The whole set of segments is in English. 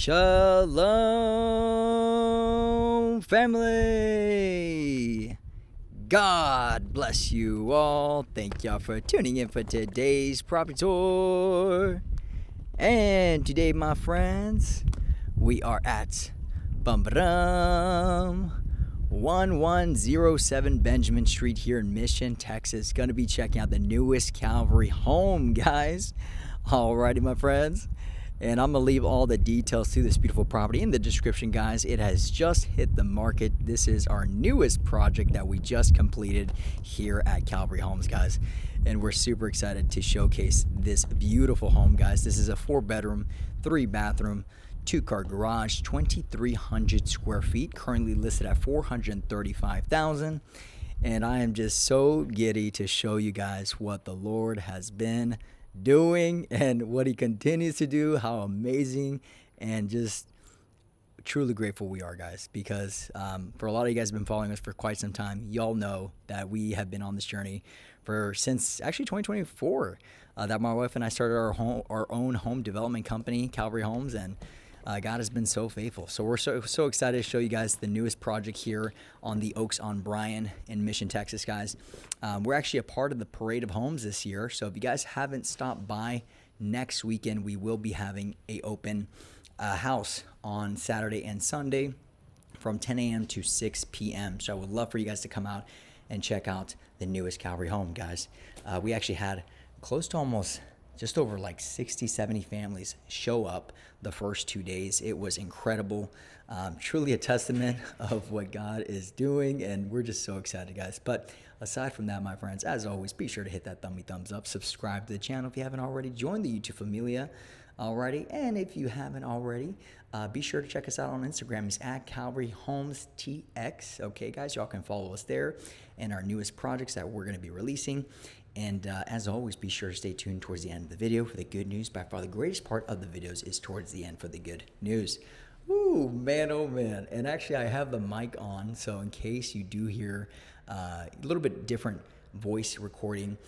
Shalom, family. God bless you all. Thank y'all for tuning in for today's property tour. And today, my friends, we are at 1107 Benjamin Street here in Mission, Texas. Gonna be checking out the newest Calvary home, guys. Alrighty, my friends. And I'm going to leave all the details to this beautiful property in the description, guys. It has just hit the market. This is our newest project that we just completed here at Calvary Homes, guys. And we're super excited to showcase this beautiful home, guys. This is a 4-bedroom, 3-bathroom, 2-car garage, 2,300 square feet, currently listed at $435,000. And I am just so giddy to show you guys what the Lord has been doing and what he continues to do, how amazing and just truly grateful we are, guys, because for a lot of you guys have been following us for quite some time. Y'all know that we have been on this journey since actually 2024, that my wife and I started our own home development company, Calvary Homes, and God has been so faithful. So we're so excited to show you guys the newest project here on the Oaks on Bryan in Mission, Texas, guys. We're actually a part of the Parade of Homes this year. So if you guys haven't stopped by, next weekend we will be having a open house on Saturday and Sunday from 10 a.m. to 6 p.m. So I would love for you guys to come out and check out the newest Calvary home, guys. We actually had close to almost just over like 60, 70 families show up the first 2 days. It was incredible. Truly a testament of what God is doing, and we're just so excited, guys. But aside from that, my friends, as always, be sure to hit that thumbs up, subscribe to the channel if you haven't already, join the YouTube familia already, and if you haven't already, be sure to check us out on Instagram. It's at Calvary Homes TX. Okay, guys, y'all can follow us there and our newest projects that we're going to be releasing. And as always, be sure to stay tuned towards the end of the video for the good news. By far, the greatest part of the videos is towards the end for the good news. Ooh, man, oh man. And actually, I have the mic on, so in case you do hear a little bit different voice recording,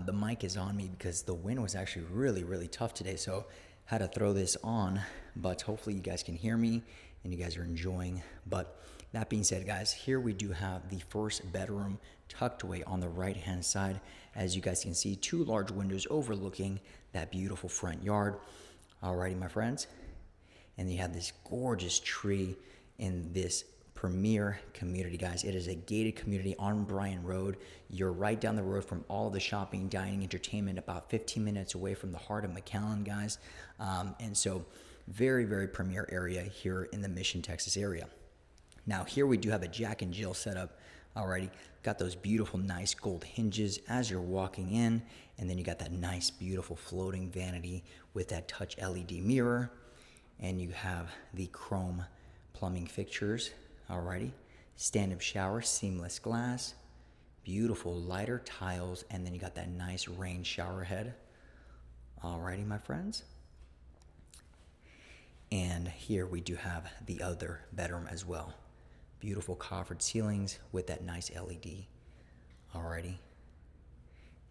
the mic is on me because the wind was actually really, really tough today. So had to throw this on, but hopefully you guys can hear me and you guys are enjoying. But that being said, guys, here we do have the first bedroom tucked away on the right-hand side. As you guys can see, 2 large windows overlooking that beautiful front yard. Alrighty, my friends. And you have this gorgeous tree in this premier community, guys. It is a gated community on Bryan Road. You're right down the road from all the shopping, dining, entertainment, about 15 minutes away from the heart of McAllen, guys. And so very, very premier area here in the Mission, Texas area. Now here we do have a Jack and Jill setup. Alrighty, got those beautiful, nice gold hinges as you're walking in, and then you got that nice, beautiful floating vanity with that touch LED mirror, and you have the chrome plumbing fixtures. Alrighty, stand-up shower, seamless glass, beautiful lighter tiles, and then you got that nice rain shower head. Alrighty, my friends. And here we do have the other bedroom as well. Beautiful coffered ceilings with that nice LED. Alrighty.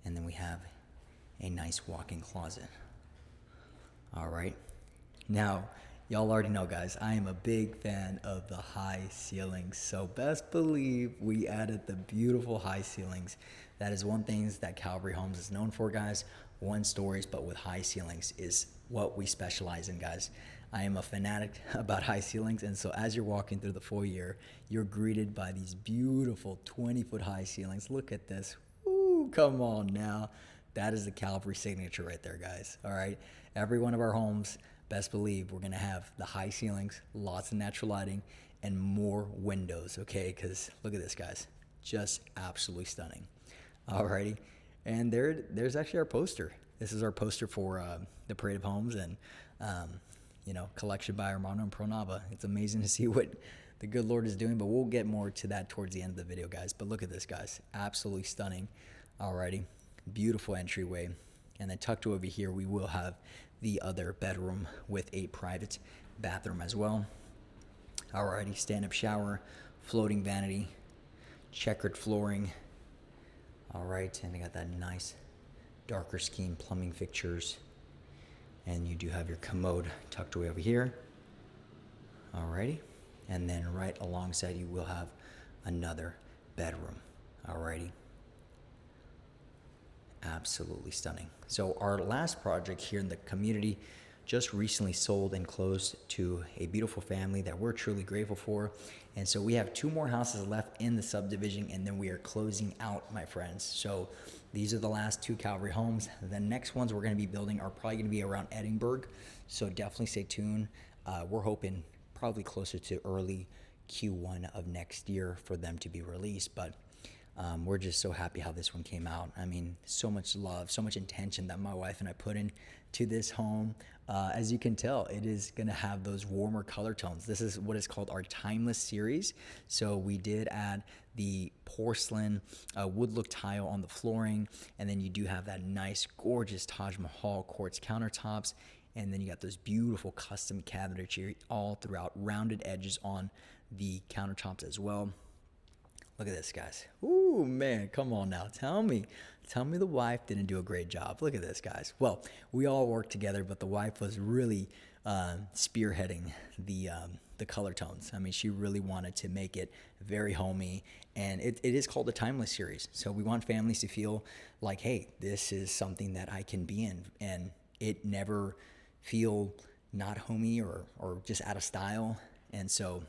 And then we have a nice walk-in closet. Alright. Now, y'all already know, guys, I am a big fan of the high ceilings. So best believe we added the beautiful high ceilings. That is one thing that Calvary Homes is known for, guys. 1 stories, but with high ceilings is what we specialize in, guys. I am a fanatic about high ceilings, and so as you're walking through the foyer, you're greeted by these beautiful 20-foot high ceilings. Look at this. Ooh, come on now. That is the Calvary signature right there, guys. All right. Every one of our homes, best believe, we're going to have the high ceilings, lots of natural lighting, and more windows, okay? Because look at this, guys. Just absolutely stunning. All righty. And there's actually our poster. This is our poster for the Parade of Homes and collection by Armando and Pronava. It's amazing to see what the good Lord is doing, but we'll get more to that towards the end of the video, guys. But look at this, guys. Absolutely stunning. Alrighty. Beautiful entryway. And then tucked over here, we will have the other bedroom with a private bathroom as well. Alrighty. Stand-up shower, floating vanity, checkered flooring. Alright. And I got that nice darker scheme plumbing fixtures. And you do have your commode tucked away over here. Alrighty. And then right alongside you will have another bedroom. Alrighty. Absolutely stunning. So our last project here in the community just recently sold and closed to a beautiful family that we're truly grateful for. And so we have 2 more houses left in the subdivision, and then we are closing out, my friends. So these are the last 2 Calvary homes. The next ones we're going to be building are probably going to be around Edinburgh. So definitely stay tuned. We're hoping probably closer to early Q1 of next year for them to be released. But we're just so happy how this one came out. I mean, so much love, so much intention that my wife and I put into this home. As you can tell, it is going to have those warmer color tones. This is what is called our timeless series. So we did add the porcelain wood look tile on the flooring, and then you do have that nice, gorgeous Taj Mahal quartz countertops. And then you got those beautiful custom cabinetry all throughout, rounded edges on the countertops as well. Look at this, guys. Ooh, man, come on now. Tell me the wife didn't do a great job. Look at this, guys. Well, we all worked together, but the wife was really spearheading the color tones. I mean, she really wanted to make it very homey, and it is called the Timeless Series. So we want families to feel like, hey, this is something that I can be in, and it never feel not homey or just out of style. And so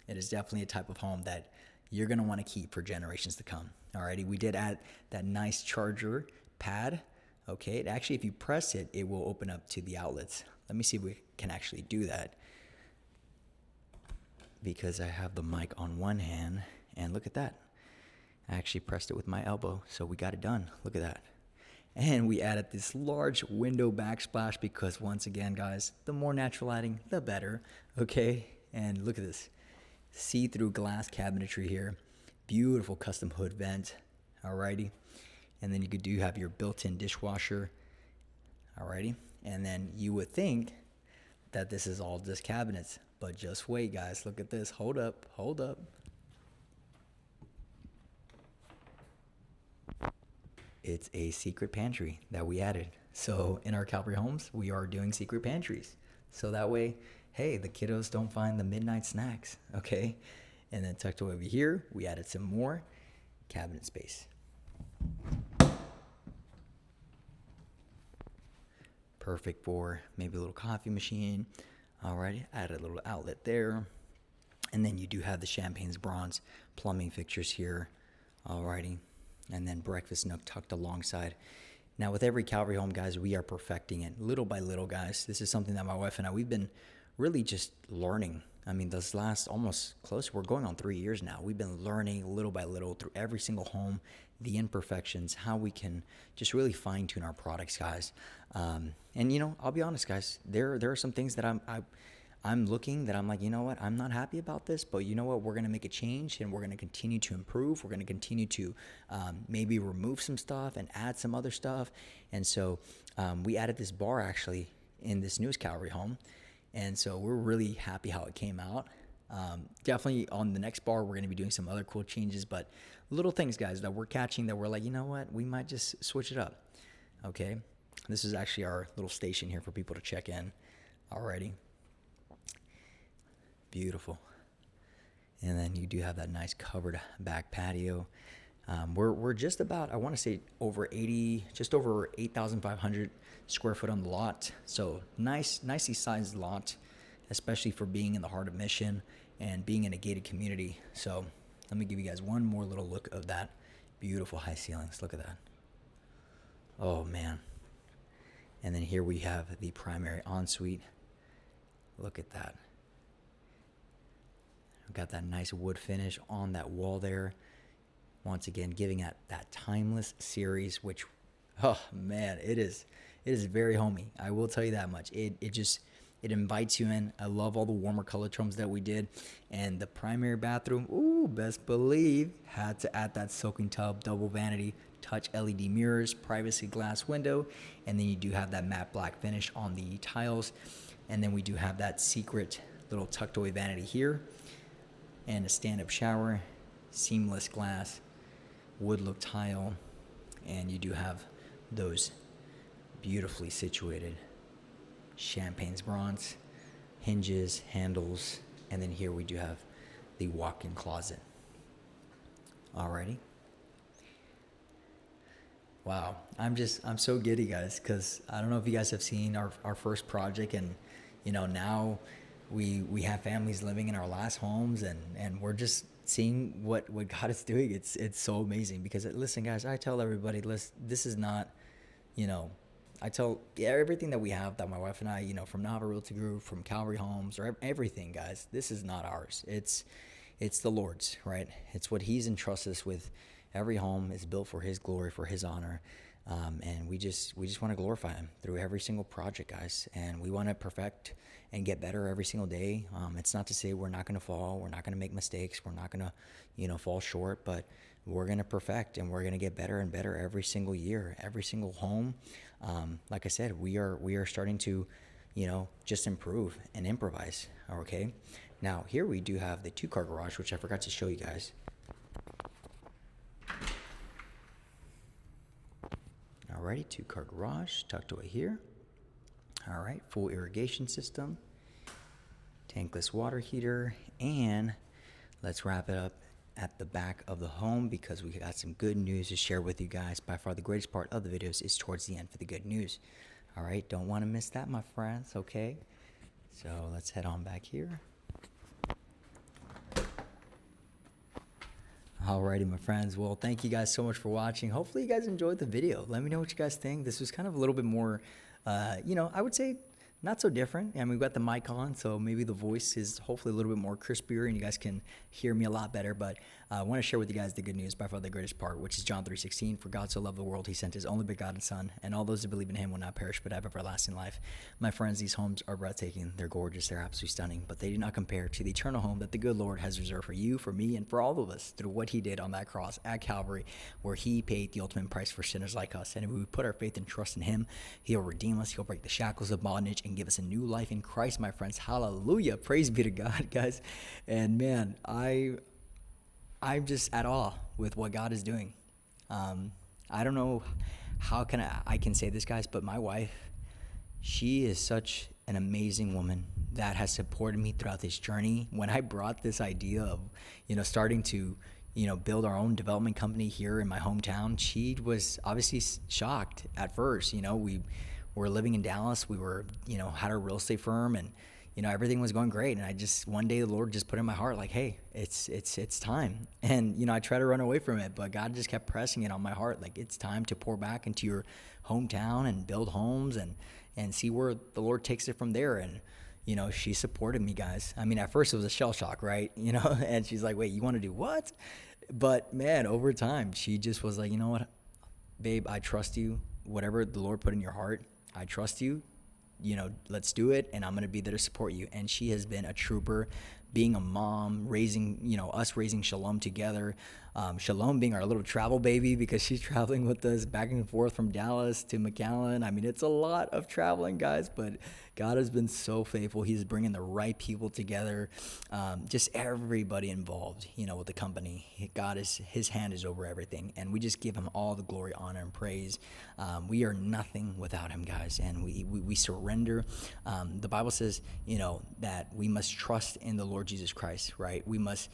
it is definitely a type of home that you're going to want to keep for generations to come. Alrighty, we did add that nice charger pad. Okay, actually, if you press it, it will open up to the outlets. Let me see if we can actually do that, because I have the mic on one hand, and look at that. I actually pressed it with my elbow, so we got it done. Look at that. And we added this large window backsplash because, once again, guys, the more natural lighting, the better. Okay, and look at this. See-through glass cabinetry here. Beautiful custom hood vent. Alrighty. And then you do have your built-in dishwasher. Alrighty. And then you would think that this is all just cabinets, but just wait, guys. Look at this. Hold up. It's a secret pantry that we added. So in our Calvary Homes, we are doing secret pantries. So that way, hey, the kiddos don't find the midnight snacks, okay? And then tucked away over here, we added some more cabinet space. Perfect for maybe a little coffee machine. Alrighty, added a little outlet there. And then you do have the Champagne's bronze plumbing fixtures here. Alrighty. And then breakfast nook tucked alongside. Now, with every Calvary home, guys, we are perfecting it little by little, guys. This is something that my wife and I, we've been really just learning. I mean, this last almost close, we're going on 3 years now. We've been learning little by little through every single home, the imperfections, how we can just really fine tune our products, guys. And you know, I'll be honest, guys, there are some things that I'm looking that I'm like, you know what, I'm not happy about this, but you know what, we're going to make a change and we're going to continue to improve. We're going to continue to maybe remove some stuff and add some other stuff. And so we added this bar actually in this newest Calvary home. And so we're really happy how it came out. Definitely on the next bar, we're going to be doing some other cool changes, but little things, guys, that we're catching that we're like, you know what, we might just switch it up. Okay. This is actually our little station here for people to check in. Alrighty. Beautiful. And then you do have that nice covered back patio. We're just about, I want to say just over 8,500 square foot on the lot. So nicely sized lot, especially for being in the heart of Mission and being in a gated community. So let me give you guys one more little look of that beautiful high ceilings. Look at that. Oh man. And then here we have the primary ensuite. Look at that. We've got that nice wood finish on that wall there. Once again, giving that timeless series, which, oh man, it is very homey. I will tell you that much. It invites you in. I love all the warmer color tones that we did. And the primary bathroom, ooh, best believe, had to add that soaking tub, double vanity, touch LED mirrors, privacy glass window, and then you do have that matte black finish on the tiles. And then we do have that secret little tucked away vanity here, and a stand-up shower, seamless glass, wood look tile, and you do have those beautifully situated Champagne's bronze hinges, handles, And then here we do have the walk-in closet. Alrighty. Wow, I'm so giddy, guys, because I don't know if you guys have seen our first project, and now we have families living in our last homes, and we're just seeing what God is doing. It's so amazing, because listen, guys, I tell everybody, listen, this is not, I tell everything that we have, that my wife and I, from Nava Realty Group, from Calvary Homes, or everything, guys, this is not ours. It's the Lord's, right? It's what He's entrusted us with. Every home is built for His glory, for His honor, and we just want to glorify Him through every single project, guys. And we want to perfect and get better every single day. It's not to say we're not going to fall, we're not going to make mistakes, we're not going to fall short, but we're going to perfect, and we're going to get better and better every single year, every single home. Like I said, we are starting to, just improve and improvise. Okay. Now here we do have the 2-car garage, which I forgot to show you guys. Alrighty, 2-car garage tucked away here. All right, full irrigation system, tankless water heater, and let's wrap it up at the back of the home, because we got some good news to share with you guys. By far the greatest part of the videos is towards the end for the good news. All right, don't want to miss that, my friends. Okay, so let's head on back here. Alrighty, my friends. Well, thank you guys so much for watching. Hopefully you guys enjoyed the video. Let me know what you guys think. This was kind of a little bit more, I would say not so different. I mean, we've got the mic on, so maybe the voice is hopefully a little bit more crispier and you guys can hear me a lot better. But I want to share with you guys the good news, by far the greatest part, which is John 3:16. For God so loved the world, He sent His only begotten Son, and all those who believe in Him will not perish but have everlasting life. My friends, these homes are breathtaking. They're gorgeous. They're absolutely stunning. But they do not compare to the eternal home that the good Lord has reserved for you, for me, and for all of us through what He did on that cross at Calvary, where He paid the ultimate price for sinners like us. And if we put our faith and trust in Him, He'll redeem us. He'll break the shackles of bondage and give us a new life in Christ, my friends. Hallelujah. Praise be to God, guys. And man, I'm just at awe with what God is doing. I don't know how I can say this, guys, but my wife, she is such an amazing woman that has supported me throughout this journey. When I brought this idea of, starting to, build our own development company here in my hometown, she was obviously shocked at first. We were living in Dallas. We were, had our real estate firm, and everything was going great. And one day the Lord just put in my heart, like, hey, it's time. And, I tried to run away from it, but God just kept pressing it on my heart. Like, it's time to pour back into your hometown and build homes and see where the Lord takes it from there. And, she supported me, guys. I mean, at first it was a shell shock, right? And she's like, wait, you want to do what? But man, over time, she just was like, you know what, babe, I trust you. Whatever the Lord put in your heart, I trust you. Let's do it, and I'm going to be there to support you. And she has been a trooper, being a mom, raising, us raising Shalom together. Shalom being our little travel baby, because she's traveling with us back and forth from Dallas to McAllen. I mean, it's a lot of traveling, guys, but God has been so faithful. He's bringing the right people together, just everybody involved, with the company. His hand is over everything, and we just give Him all the glory, honor, and praise. We are nothing without Him, guys, and we surrender. The Bible says, that we must trust in the Lord Jesus Christ, right? We must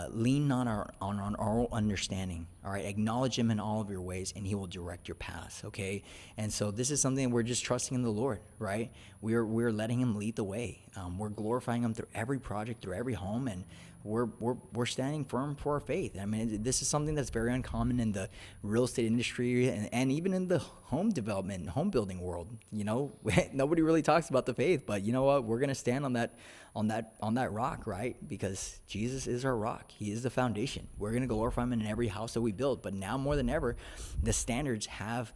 lean on our understanding, all right? Acknowledge Him in all of your ways, and He will direct your paths, okay? And so this is something we're just trusting in the Lord, right? We're letting Him lead the way. We're glorifying Him through every project, through every home, and we're standing firm for our faith. I mean, this is something that's very uncommon in the real estate industry, and even in the home development, home building world. Nobody really talks about the faith, but you know what? We're gonna stand on that rock, right? Because Jesus is our rock. He is the foundation. We're gonna glorify Him in every house that we build. But now more than ever, the standards have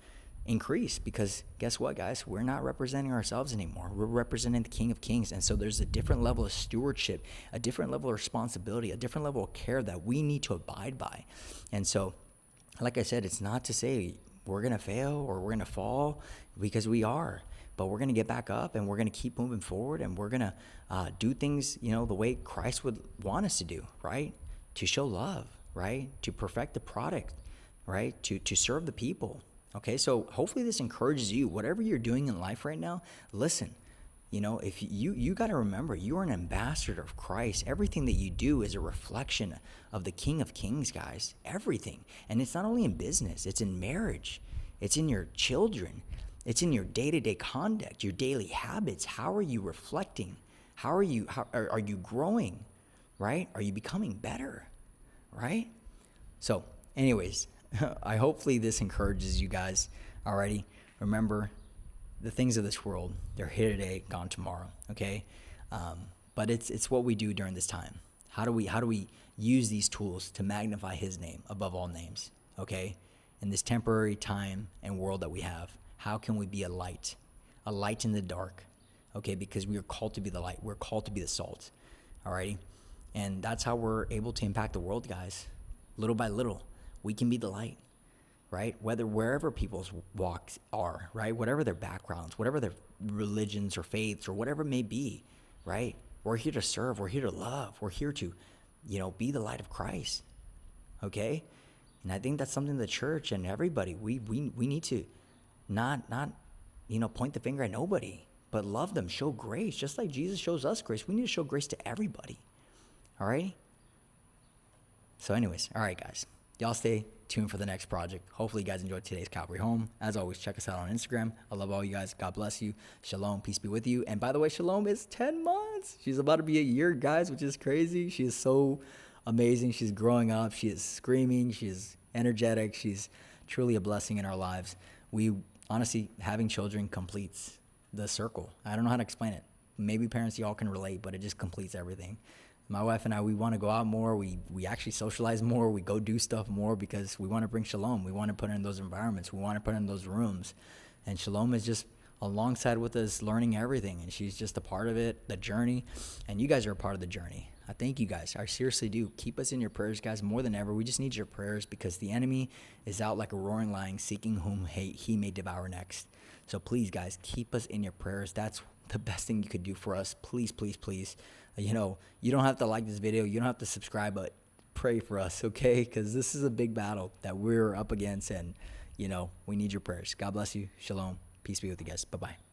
increase, because guess what, guys, we're not representing ourselves anymore. We're representing the King of Kings. And so there's a different level of stewardship, a different level of responsibility, a different level of care that we need to abide by. And so, like I said, it's not to say we're going to fail or we're going to fall, because we are, but we're going to get back up, and we're going to keep moving forward, and we're going to do things, the way Christ would want us to do, right? To show love, right? To perfect the product, right? To serve the people. Okay, so hopefully this encourages you. Whatever you're doing in life right now, listen, If you got to remember, you are an ambassador of Christ. Everything that you do is a reflection of the King of Kings, guys. Everything. And it's not only in business, it's in marriage, it's in your children, it's in your day-to-day conduct, your daily habits. How are you reflecting? Are you growing, right? Are you becoming better, right? So, anyways, I hopefully this encourages you guys. Alrighty, remember, the things of this world, they're here today, gone tomorrow. Okay, but it's what we do during this time. How do we use these tools to magnify His name above all names? Okay, in this temporary time and world that we have, how can we be a light in the dark? Okay, because we are called to be the light. We're called to be the salt. Alrighty, and that's how we're able to impact the world, guys. Little by little, we can be the light. Right? Wherever people's walks are, right? Whatever their backgrounds, whatever their religions or faiths or whatever it may be, right? We're here to serve. We're here to love. We're here to, be the light of Christ. Okay? And I think that's something the church and everybody, we need to not point the finger at nobody, but love them, show grace. Just like Jesus shows us grace, we need to show grace to everybody. All right? So anyways, all right, guys. Y'all stay tuned for the next project. Hopefully you guys enjoyed today's Calvary Home. As always, check us out on Instagram. I love all you guys. God bless you. Shalom. Peace be with you. And by the way, Shalom is 10 months. She's about to be a year, guys, which is crazy. She is so amazing. She's growing up. She is screaming. She is energetic. She's truly a blessing in our lives. We honestly, having children completes the circle. I don't know how to explain it. Maybe parents, y'all can relate, but it just completes everything. My wife and I, we want to go out more. We actually socialize more. We go do stuff more because we want to bring Shalom. We want to put her in those environments. We want to put her in those rooms. And Shalom is just alongside with us, learning everything. And she's just a part of it, the journey. And you guys are a part of the journey. I thank you guys. I seriously do. Keep us in your prayers, guys, more than ever. We just need your prayers because the enemy is out like a roaring lion, seeking whom he may devour next. So please, guys, keep us in your prayers. That's the best thing you could do for us. Please, please, please. You don't have to like this video. You don't have to subscribe, but pray for us, okay? Because this is a big battle that we're up against, and, we need your prayers. God bless you. Shalom. Peace be with you guys. Bye-bye.